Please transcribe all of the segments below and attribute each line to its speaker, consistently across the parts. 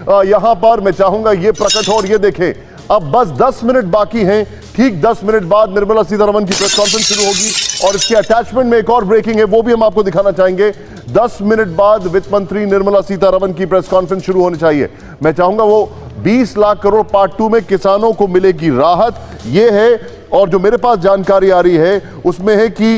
Speaker 1: यहां पर मैं चाहूंगा ये प्रकट हो। और ये देखें, अब बस 10 मिनट बाकी हैं, ठीक 10 मिनट बाद निर्मला सीतारमण की प्रेस कॉन्फ्रेंस शुरू होगी और इसके अटैचमेंट में एक और ब्रेकिंग है, वो भी हम आपको दिखाना चाहेंगे। 10 मिनट बाद वित्त मंत्री निर्मला सीतारमण की प्रेस कॉन्फ्रेंस शुरू होनी चाहिए। मैं चाहूंगा वो 20 लाख करोड़ पार्ट 2 में किसानों को मिलेगी राहत, ये है। और जो मेरे पास जानकारी आ रही है उसमें है कि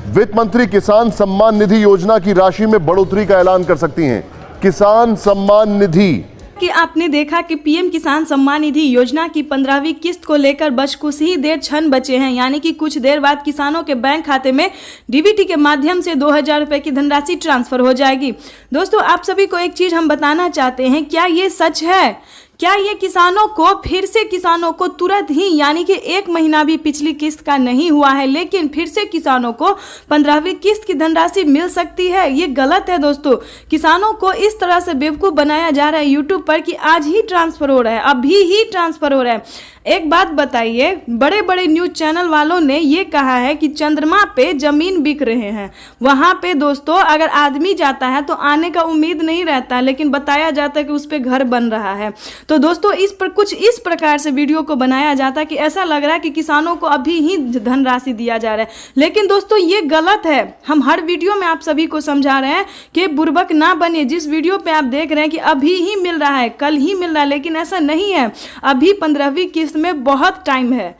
Speaker 1: वित्त मंत्री किसान सम्मान निधि योजना की राशि में बढ़ोतरी का ऐलान कर सकती हैं। किसान सम्मान निधि
Speaker 2: कि आपने देखा कि पीएम किसान सम्मान निधि योजना की 15वीं किस्त को लेकर बस कुछ ही देर क्षण बचे हैं, यानी कि कुछ देर बाद किसानों के बैंक खाते में डीबीटी के माध्यम से 2000 रुपए की धनराशि ट्रांसफर हो जाएगी। दोस्तों, आप सभी को एक चीज हम बताना चाहते हैं, क्या ये सच है? क्या ये किसानों को फिर से किसानों को तुरंत ही, यानी कि 1 महीना भी पिछली किस्त का नहीं हुआ है, लेकिन फिर से किसानों को 15वीं किस्त की धनराशि मिल सकती है? ये गलत है दोस्तों। किसानों को इस तरह से बेवकूफ़ बनाया जा रहा है यूट्यूब पर कि आज ही ट्रांसफर हो रहा है, अभी ही ट्रांसफर हो रहा है। एक बात बताइए, बड़े बड़े न्यूज चैनल वालों ने ये कहा है कि चंद्रमा पे जमीन बिक रहे हैं। वहां पे दोस्तों अगर आदमी जाता है तो आने का उम्मीद नहीं रहता, लेकिन बताया जाता है कि उस पे घर बन रहा है। तो दोस्तों इस पर कुछ इस प्रकार से वीडियो को बनाया जाता है कि ऐसा लग रहा है कि किसानों को अभी ही धनराशि दिया जा रहा है, लेकिन दोस्तों ये गलत है। हम हर वीडियो में आप सभी को समझा रहे हैं कि बुर्बक ना बने। जिस वीडियो पे आप देख रहे हैं कि अभी ही मिल रहा है, कल ही मिल रहा है, लेकिन ऐसा नहीं है। अभी 15वीं किस्त में बहुत टाइम है।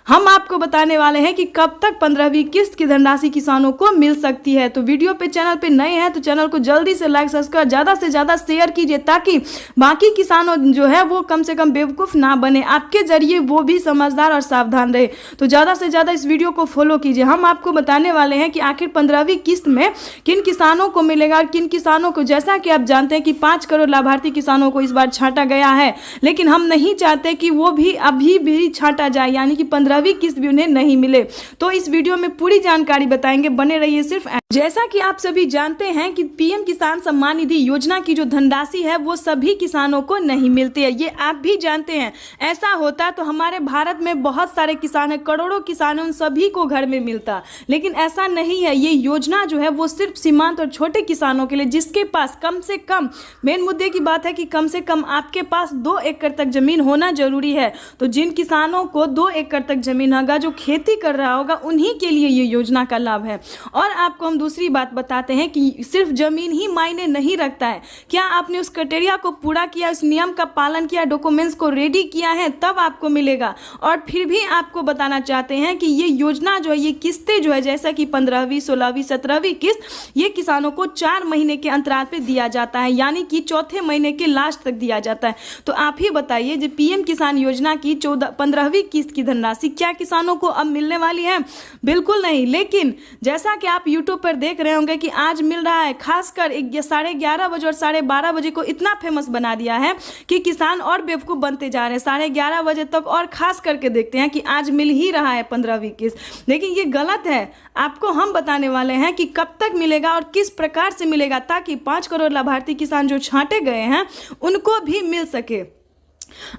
Speaker 2: हम आपको बताने वाले हैं कि कब तक 15वीं किस्त की धनराशि किसानों को मिल सकती है। तो वीडियो पे चैनल पे नए हैं तो चैनल को जल्दी से लाइक सब्सक्राइब ज़्यादा से ज़्यादा शेयर कीजिए, ताकि बाकी किसानों जो है वो कम से कम बेवकूफ़ ना बने, आपके जरिए वो भी समझदार और सावधान रहे। तो ज़्यादा से ज़्यादा इस वीडियो को फॉलो कीजिए। हम आपको बताने वाले हैं कि आखिर 15वीं किस्त में किन किसानों को मिलेगा और किन किसानों को। जैसा कि आप जानते हैं कि 5 करोड़ लाभार्थी किसानों को इस बार छांटा गया है, लेकिन हम नहीं चाहते कि वो भी अभी भी छांटा जाए, यानी कि 15वीं किस्त भी उन्हें नहीं मिले। तो इस वीडियो में पूरी जानकारी बताएंगे, बने रहिए सिर्फ। जैसा कि आप सभी जानते हैं कि पीएम किसान सम्मान निधि योजना की जो धनराशि है वो सभी किसानों को नहीं मिलती है, ये आप भी जानते हैं। ऐसा होता तो हमारे भारत में बहुत सारे किसान हैं, करोड़ों किसान हैं, उन सभी को घर में मिलता, लेकिन ऐसा नहीं है। ये योजना जो है वो सिर्फ सीमांत और छोटे किसानों के लिए, जिसके पास कम से कम, मेन मुद्दे की बात है कि कम से कम आपके पास 2 एकड़ तक जमीन होना जरूरी है। तो जिन किसानों को 2 एकड़ तक जमीन होगा, जो खेती कर रहा होगा, उन्हीं के लिए ये योजना का लाभ है। और आपको हम दूसरी बात बताते हैं कि सिर्फ जमीन ही मायने नहीं रखता है। क्या आपने उस क्राइटेरिया को पूरा किया, उस नियम का पालन किया, डॉक्यूमेंट्स को रेडी किया है, तब आपको मिलेगा। और फिर भी आपको बताना चाहते हैं कि ये योजना जो है, ये किस्तें जो है, जैसा कि 15वीं, 16वीं, 17वीं किस्त, ये किसानों को 4 महीने के अंतराल पे दिया जाता है, यानी कि चौथे महीने के लास्ट तक दिया जाता है। तो आप ही बताइए, जो पीएम किसान योजना की 15वीं किस्त की धनराशि क्या किसानों को अब मिलने वाली है? बिल्कुल नहीं। लेकिन जैसा कि आप यूट्यूब पर देख रहे होंगे कि आज मिल रहा है, खासकर 11:30 बजे और 12:30 बजे को इतना फेमस बना दिया है कि किसान और बेवकूफ़ बनते जा रहे हैं। 11:30 बजे तक और खास करके देखते हैं कि आज मिल ही रहा है 15वीं किस्त, लेकिन ये गलत है। आपको हम बताने वाले हैं कि कब तक मिलेगा और किस प्रकार से मिलेगा, ताकि 5 करोड़ लाभार्थी किसान जो छांटे गए हैं उनको भी मिल सके।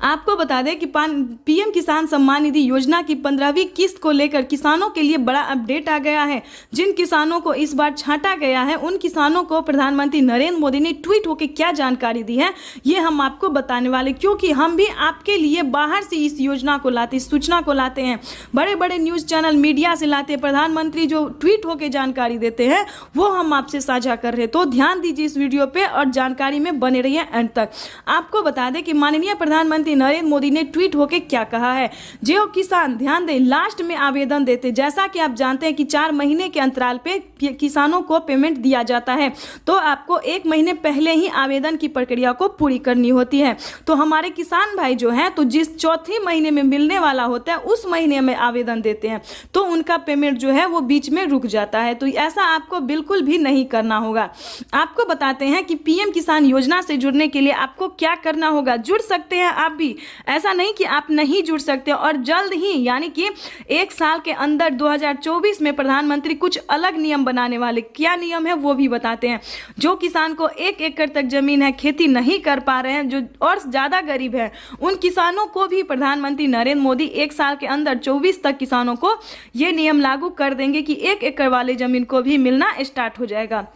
Speaker 2: आपको बता दें कि पीएम किसान सम्मान निधि योजना की 15वीं किस्त को लेकर किसानों के लिए बड़ा अपडेट आ गया है। जिन किसानों को इस बार छांटा गया है, उन किसानों को प्रधानमंत्री नरेंद्र मोदी ने ट्वीट होकर क्या जानकारी दी है, ये हम आपको बताने वाले, क्योंकि हम भी आपके लिए बाहर से इस योजना को लाते, इस सूचना को लाते हैं, बड़े बड़े न्यूज़ चैनल मीडिया से लाते हैं। प्रधानमंत्री जो ट्वीट होकर जानकारी देते हैं वो हम आपसे साझा कर रहे हैं। तो ध्यान दीजिए इस वीडियो पर और जानकारी में बने रहिए एंड तक। आपको बता दें कि माननीय प्रधानमंत्री नरेंद्र मोदी ने ट्वीट होकर क्या कहा है। जो किसान, ध्यान दें, लास्ट में आवेदन देते, जैसा कि आप जानते हैं कि 4 महीने के अंतराल पे किसानों को पेमेंट दिया जाता है, तो आपको 1 महीने पहले ही आवेदन की प्रक्रिया को पूरी करनी होती है। तो हमारे किसान भाई जो हैं, तो जिस चौथे महीने में मिलने वाला होता है उस महीने में आवेदन देते हैं, तो उनका पेमेंट जो है वो बीच में रुक जाता है। तो ऐसा आपको बिल्कुल भी नहीं करना होगा। आपको बताते हैं कि पीएम किसान योजना से जुड़ने के लिए आपको क्या करना होगा। जुड़ सकते हैं आप भी, ऐसा नहीं कि आप नहीं जुड़ सकते। और जल्द ही, यानी कि 1 साल के अंदर 2024 में प्रधानमंत्री कुछ अलग नियम बनाने वाले। क्या नियम है वो भी बताते हैं। जो किसान को 1 एकड़ तक जमीन है, खेती नहीं कर पा रहे हैं, जो और ज्यादा गरीब है, उन किसानों को भी प्रधानमंत्री नरेंद्र मोदी 1 साल के अंदर 24 तक किसानों को ये नियम लागू कर देंगे कि 1 एकड़ वाले जमीन को भी मिलना स्टार्ट हो जाएगा।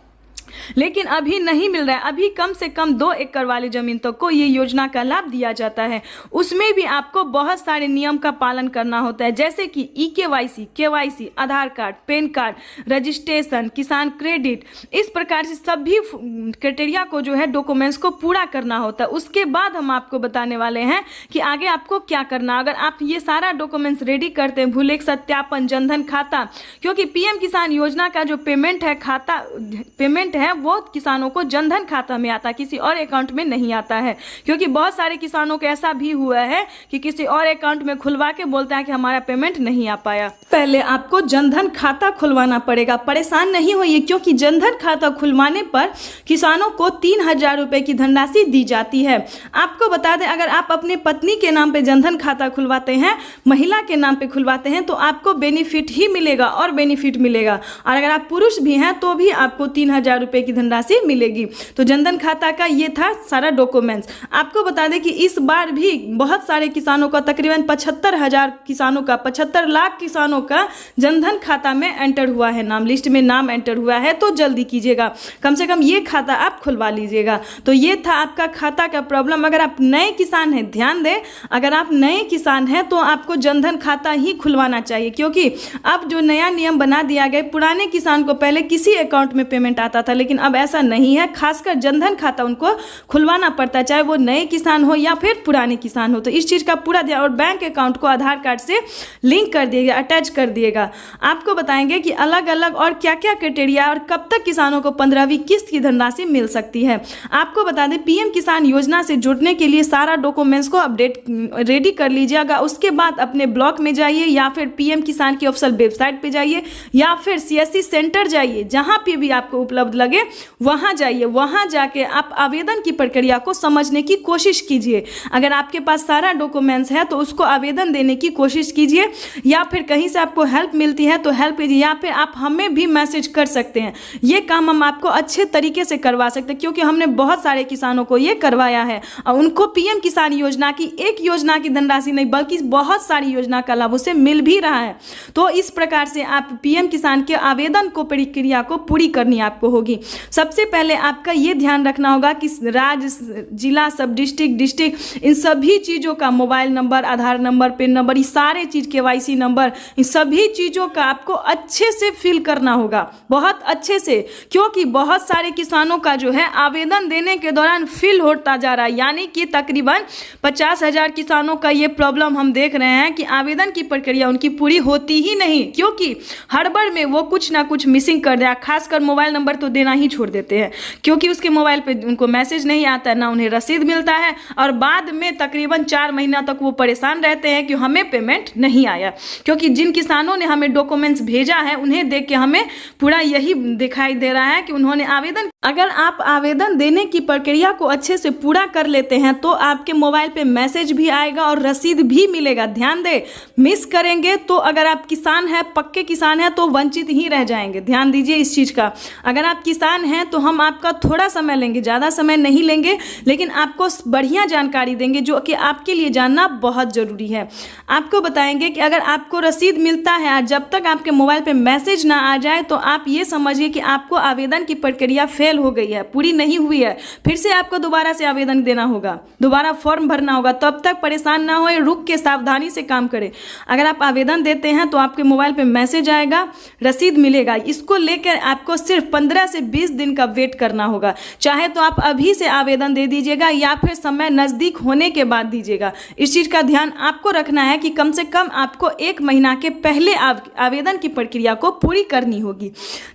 Speaker 2: लेकिन अभी नहीं मिल रहा है। अभी कम से कम 2 एकड़ वाली जमीन तक को ये योजना का लाभ दिया जाता है। उसमें भी आपको बहुत सारे नियम का पालन करना होता है, जैसे कि ई-केवाईसी, केवाईसी, आधार कार्ड, पैन कार्ड, रजिस्ट्रेशन, किसान क्रेडिट, इस प्रकार से सभी क्राइटेरिया को जो है डॉक्यूमेंट्स को पूरा करना होता है। उसके बाद हम आपको बताने वाले हैं कि आगे आपको क्या करना। अगर आप ये सारा डॉक्यूमेंट्स रेडी करते हैं, भूलेख सत्यापन, जनधन खाता, क्योंकि पीएम किसान योजना का जो पेमेंट है वो किसानों को जनधन खाता में आता है, किसी और अकाउंट में नहीं आता है। क्योंकि बहुत सारे किसानों को ऐसा भी हुआ है कि किसी और अकाउंट में खुलवा के बोलता है कि हमारा पेमेंट नहीं आ पाया। पहले आपको जनधन खाता खुलवाना पड़ेगा। परेशान नहीं होइए, क्योंकि जनधन खाता खुलवाने पर किसानों को 3,000 रुपए की धनराशि दी जाती है। आपको बता दें, अगर आप अपने पत्नी के नाम पे जनधन खाता खुलवाते हैं, महिला के नाम पे खुलवाते हैं, तो आपको बेनिफिट ही मिलेगा और बेनिफिट मिलेगा। और अगर आप पुरुष भी हैं तो भी आपको 3,000 रुपए की धनराशि मिलेगी। तो जनधन खाता का ये था सारा डॉक्यूमेंट्स। आपको बता दें कि इस बार भी बहुत सारे किसानों का, तकरीबन 75,000 किसानों का, 75 लाख किसानों का जनधन खाता में एंटर हुआ है, नाम लिस्ट में नाम एंटर हुआ है। तो जल्दी कीजिएगा, कम से कम ये खाता आप खुलवा लीजिएगा। तो ये था आपका खाता का प्रॉब्लम। अगर आप नए किसान हैं, ध्यान दें, अगर आप नए किसान हैं तो आपको जनधन खाता ही खुलवाना चाहिए, क्योंकि अब जो नया नियम बना दिया गया, पुराने किसान को पहले किसी अकाउंट में पेमेंट आता था, लेकिन अब ऐसा नहीं है। खासकर जनधन खाता उनको खुलवाना पड़ता है, चाहे वो नए किसान हो या फिर पुराने किसान हो। तो इस चीज़ का पूरा ध्यान, और बैंक अकाउंट को आधार कार्ड से लिंक कर दिएगा, अटैच कर दिएगा। आपको बताएंगे कि अलग अलग और क्या क्या क्राइटेरिया और कब तक किसानों को 15वीं किस्त की धनराशि मिल सकती है। आपको बता दें, पीएम किसान योजना से जुड़ने के लिए सारा डॉक्यूमेंट्स को अपडेट रेडी कर लीजिएगा। उसके बाद अपने ब्लॉक में जाइए या फिर पीएम किसान की ऑफिशियल वेबसाइट पे जाइए या फिर सीएससी सेंटर जाइए, जहाँ पे भी आपको उपलब्ध लगे वहाँ जाइए। वहाँ जाके आप आवेदन की प्रक्रिया को समझने की कोशिश कीजिए। अगर आपके पास सारा डॉक्यूमेंट्स है तो उसको आवेदन देने की कोशिश कीजिए, या फिर कहीं से आपको हेल्प मिलती है तो हेल्प कीजिए, या फिर आप हमें भी मैसेज कर सकते हैं। ये काम हम आपको अच्छे तरीके से करवा सकते हैं, क्योंकि हमने बहुत सारे किसानों को ये करवाया है और उनको पीएम किसान योजना की, एक योजना की धनराशि नहीं बल्कि बहुत सारी योजना का लाभ उसे मिल भी रहा है। तो इस प्रकार से आप पीएम किसान के आवेदन को, प्रक्रिया को पूरी करनी आपको होगी। सबसे पहले आपका ये ध्यान रखना होगा कि राज्य, जिला, सब डिस्ट्रिक्ट, इन सभी चीज़ों का मोबाइल नंबर, आधार नंबर, पेन नंबर, ये सारे चीज़, केवाईसी नंबर, इन सभी चीज़ों का आपको अच्छे से फिल करना होगा, बहुत अच्छे से। क्योंकि बहुत सारे किसानों का जो है आवेदन देने के दौरान फिल होता जा रहा है, यानी कि तकरीबन 50,000 किसानों का ये प्रॉब्लम हम देख रहे हैं कि आवेदन की प्रक्रिया उनकी पूरी होती ही नहीं, क्योंकि हड़बड़ में वो कुछ ना कुछ मिसिंग कर दिया। खासकर मोबाइल नंबर तो देना ही छोड़ देते हैं, क्योंकि उसके मोबाइल पे उनको मैसेज नहीं आता है, ना उन्हें रसीद मिलता है, और बाद में तकरीबन 4 महीना तक वो परेशान रहते हैं कि हमें पेमेंट नहीं आया। क्योंकि जिन किसानों ने हमें डॉक्यूमेंट्स भेजा है उन्हें देख के हमें पूरा यही दिखाई दे रहा है कि उन्होंने आवेदन, अगर आप आवेदन देने की प्रक्रिया को अच्छे से पूरा कर लेते हैं तो आपके मोबाइल पे मैसेज भी आएगा और रसीद भी मिलेगा। ध्यान दें, मिस करेंगे तो, अगर आप किसान हैं, पक्के किसान हैं, तो वंचित ही रह जाएंगे। ध्यान दीजिए इस चीज़ का। अगर आप किसान हैं तो हम आपका थोड़ा समय लेंगे, ज़्यादा समय नहीं लेंगे, लेकिन आपको बढ़िया जानकारी देंगे जो कि आपके लिए जानना बहुत ज़रूरी है। आपको बताएंगे कि अगर आपको रसीद मिलता है, जब तक आपके मोबाइल पे मैसेज ना आ जाए तो आप ये समझिए कि आपको आवेदन की प्रक्रिया फेल हो गई है, पूरी नहीं हुई है। फिर से आपको दोबारा से आवेदन देना होगा, दोबारा फॉर्म भरना होगा। तब तक परेशान ना होए, रुक के सावधानी से काम करें। अगर आप आवेदन देते हैं तो आपके मोबाइल पे मैसेज आएगा, रसीद मिलेगा। इसको लेकर आपको सिर्फ 15 से 20 दिन का वेट करना होगा। चाहे तो आप अभी से आवेदन दे दीजिएगा या फिर समय नज़दीक होने के बाद दीजिएगा। इस चीज़ का ध्यान आपको रखना है कि कम से कम आपको 1 महीना के पहले आवेदन की प्रक्रिया को पूरी करनी होगी।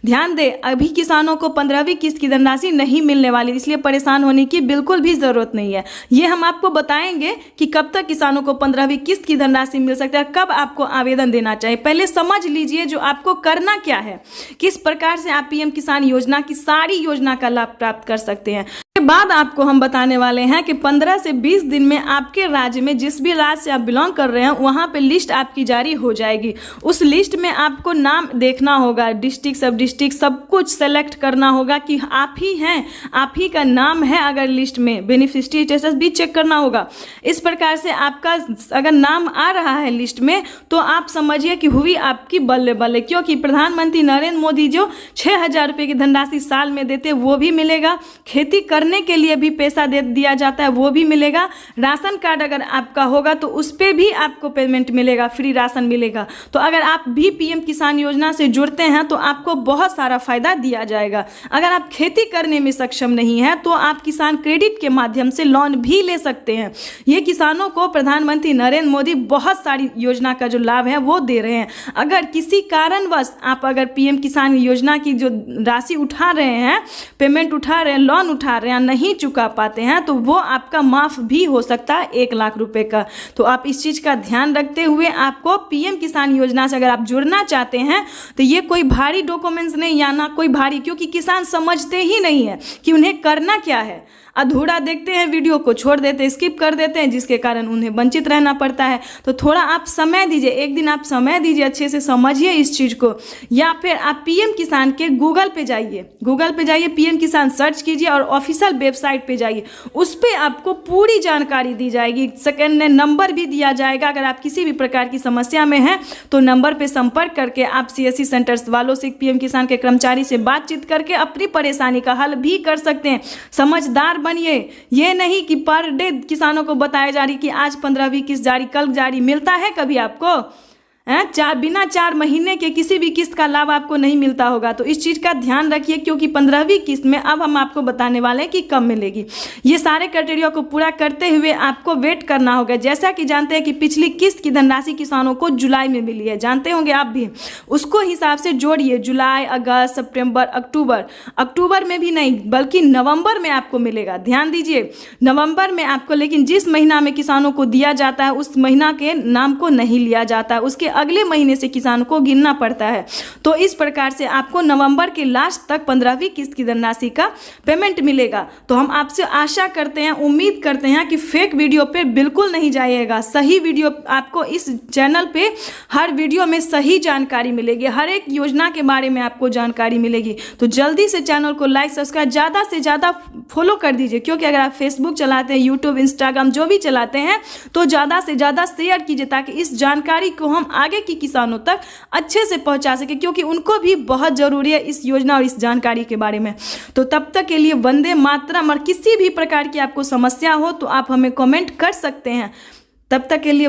Speaker 2: ध्यान दें, अभी किसानों को 15वीं किस्त की धनराशि नहीं मिलने वाली, इसलिए परेशान होने की बिल्कुल भी ज़रूरत नहीं है। ये हम आपको बताएंगे कि कब तक किसानों को 15वीं किस्त की धनराशि मिल सकती है, कब आपको आवेदन देना चाहिए। पहले समझ लीजिए जो आपको करना क्या है, किस प्रकार से आप पीएम किसान योजना की सारी योजना का लाभ प्राप्त कर सकते हैं। के बाद आपको हम बताने वाले हैं कि 15 से 20 दिन में आपके राज्य में, जिस भी राज्य से आप बिलोंग कर रहे हैं, वहां पे लिस्ट आपकी जारी हो जाएगी। उस लिस्ट में आपको नाम देखना होगा, डिस्ट्रिक्ट सब डिस्ट्रिक्ट सब कुछ सेलेक्ट करना होगा कि आप ही हैं, आप ही का नाम है अगर लिस्ट में, बेनिफिशियरी स्टेटस भी चेक करना होगा। इस प्रकार से आपका अगर नाम आ रहा है लिस्ट में तो आप समझिए कि हुई आपकी बल्ले बल्ले, क्योंकि प्रधानमंत्री नरेंद्र मोदी जो 6,000 रुपये की धनराशि साल में देते वो भी मिलेगा, खेती करने के लिए भी पैसा दे दिया जाता है वो भी मिलेगा, राशन कार्ड अगर आपका होगा तो उस पर भी आपको पेमेंट मिलेगा, फ्री राशन मिलेगा। तो अगर आप भी पीएम किसान योजना से जुड़ते हैं तो आपको बहुत सारा फायदा दिया जाएगा। अगर आप खेती करने में सक्षम नहीं है तो आप किसान क्रेडिट के माध्यम से लोन भी ले सकते हैं। ये किसानों को प्रधानमंत्री नरेंद्र मोदी बहुत सारी योजना का जो लाभ है वो दे रहे हैं। अगर किसी कारणवश आप अगर पीएम किसान योजना की जो राशि उठा रहे हैं, पेमेंट उठा रहे हैं, लोन उठा रहे हैं, नहीं चुका पाते हैं तो वो आपका माफ भी हो सकता है 1 लाख रुपए का। तो आप इस चीज का ध्यान रखते हुए आपको पीएम किसान योजना से अगर आप जुड़ना चाहते हैं तो ये कोई भारी डॉक्यूमेंट्स नहीं, या ना कोई भारी, क्योंकि किसान समझते ही नहीं है कि उन्हें करना क्या है। अधूरा देखते हैं, वीडियो को छोड़ देते हैं, स्किप कर देते हैं, जिसके कारण उन्हें वंचित रहना पड़ता है। तो थोड़ा आप समय दीजिए, एक दिन आप समय दीजिए, अच्छे से समझिए इस चीज़ को। या फिर आप पीएम किसान के गूगल पे जाइए, पीएम किसान सर्च कीजिए और ऑफिशियल वेबसाइट पे जाइए, उस पर आपको पूरी जानकारी दी जाएगी। सेकंड नंबर भी दिया जाएगा, अगर आप किसी भी प्रकार की समस्या में हैं तो नंबर पे संपर्क करके आप सीएससी सेंटर्स वालों से, पीएम किसान के कर्मचारी से बातचीत करके अपनी परेशानी का हल भी कर सकते हैं। समझदार बनिए, ये नहीं कि पर डे किसानों को बताया जा रही कि आज 15वीं किस्त जारी, कल जारी, मिलता है कभी आपको? बिना 4 महीने के किसी भी किस्त का लाभ आपको नहीं मिलता होगा। तो इस चीज़ का ध्यान रखिए, क्योंकि 15वीं किस्त में अब हम आपको बताने वाले हैं कि कब मिलेगी। ये सारे क्राइटेरिया को पूरा करते हुए आपको वेट करना होगा। जैसा कि जानते हैं कि पिछली किस्त की धनराशि किसानों को जुलाई में मिली है, जानते होंगे आप भी, उसको हिसाब से जोड़िए। जुलाई, अगस्त, सितंबर, अक्टूबर में भी नहीं बल्कि नवंबर में आपको मिलेगा। ध्यान दीजिए, नवंबर में आपको, लेकिन जिस महीना में किसानों को दिया जाता है उस महीना के नाम को नहीं लिया जाता है, उसके अगले महीने से किसानों को गिनना पड़ता है। तो इस प्रकार से आपको नवंबर के लास्ट तक 15वीं किस्त की धनराशि का पेमेंट मिलेगा। तो हम आपसे आशा करते हैं, उम्मीद करते हैं कि फेक वीडियो पे बिल्कुल नहीं जाइएगा। सही वीडियो आपको इस चैनल पे, हर वीडियो में सही जानकारी मिलेगी, हर एक योजना के बारे में आपको जानकारी मिलेगी। तो जल्दी से चैनल को लाइक, सब्सक्राइब, ज़्यादा से ज़्यादा फॉलो कर दीजिए, क्योंकि अगर आप फेसबुक चलाते हैं, यूट्यूब, इंस्टाग्राम जो भी चलाते हैं तो ज़्यादा से ज़्यादा शेयर कीजिए, ताकि इस जानकारी को हम आगे की किसानों तक अच्छे से पहुंचा सके, क्योंकि उनको भी बहुत जरूरी है इस योजना और इस जानकारी के बारे में। तो तब तक के लिए वंदे मातरम। और किसी भी प्रकार की आपको समस्या हो तो आप हमें कमेंट कर सकते हैं। तब तक के लिए